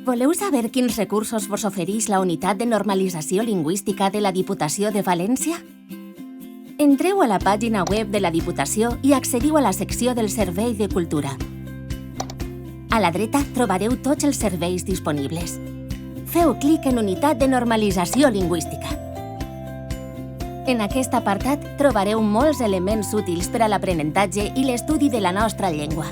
Voleu saber quins recursos vos ofereix la Unitat de Normalització Lingüística de la Diputació de València? Entreu a la pàgina web de la Diputació i accediu a la secció del Servei de Cultura. A la dreta trobareu tots els serveis disponibles. Feu clic en Unitat de Normalització Lingüística. En aquest apartat trobareu molts elements útils per a l'aprenentatge i l'estudi de la nostra llengua.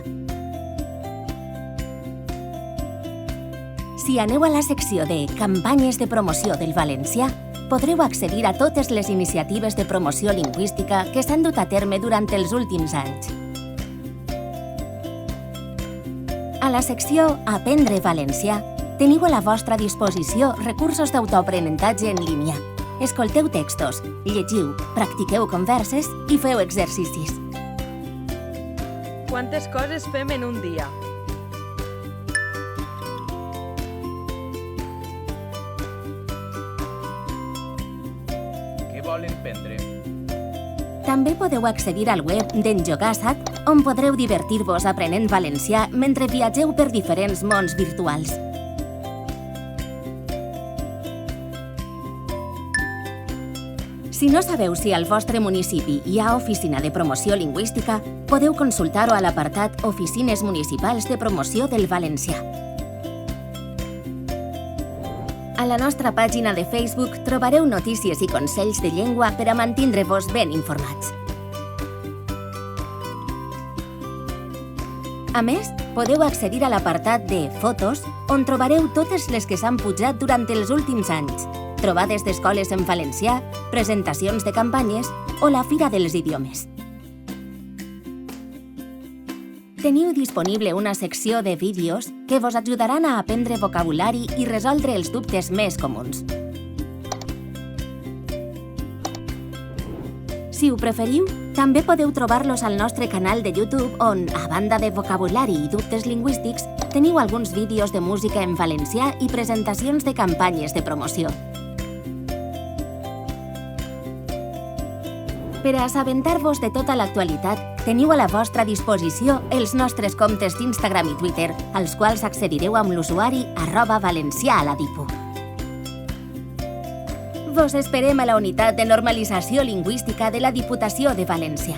Si aneu a la secció de Campanyes de promoció del valencià, podreu accedir a totes les iniciatives de promoció lingüística que s'han dut a terme durant els últims anys. A la secció Aprendre valencià, teniu a la vostra disposició recursos d'autoaprenentatge en línia. Escolteu textos, llegiu, practiqueu converses i feu exercicis. Quantes coses fem en un dia? Què volen prendre? També podeu accedir al web d'en Jogassat, on podreu divertir-vos aprenent valencià mentre viatgeu per diferents mons virtuals. Si no sabeu si al vostre municipi hi ha oficina de promoció lingüística, podeu consultar-ho a l'apartat Oficines Municipals de Promoció del Valencià. A la nostra pàgina de Facebook trobareu notícies i consells de llengua per a mantindre-vos ben informats. A més, podeu accedir a l'apartat de Fotos, on trobareu totes les que s'han pujat durant els últims anys, trobades d'escoles en valencià, presentacions de campanyes o la Fira dels Idiomes. Teniu disponible una secció de vídeos que vos ajudaran a aprendre vocabulari i resoldre els dubtes més comuns. Si ho preferiu, també podeu trobar-los al nostre canal de YouTube on, a banda de vocabulari i dubtes lingüístics, teniu alguns vídeos de música en valencià i presentacions de campanyes de promoció. Per a assabentar-vos de tota l'actualitat, teniu a la vostra disposició els nostres comptes d'Instagram i Twitter, als quals accedireu amb l'usuari @valenciaaladipu. Vos esperem a la Unitat de Normalització Lingüística de la Diputació de València.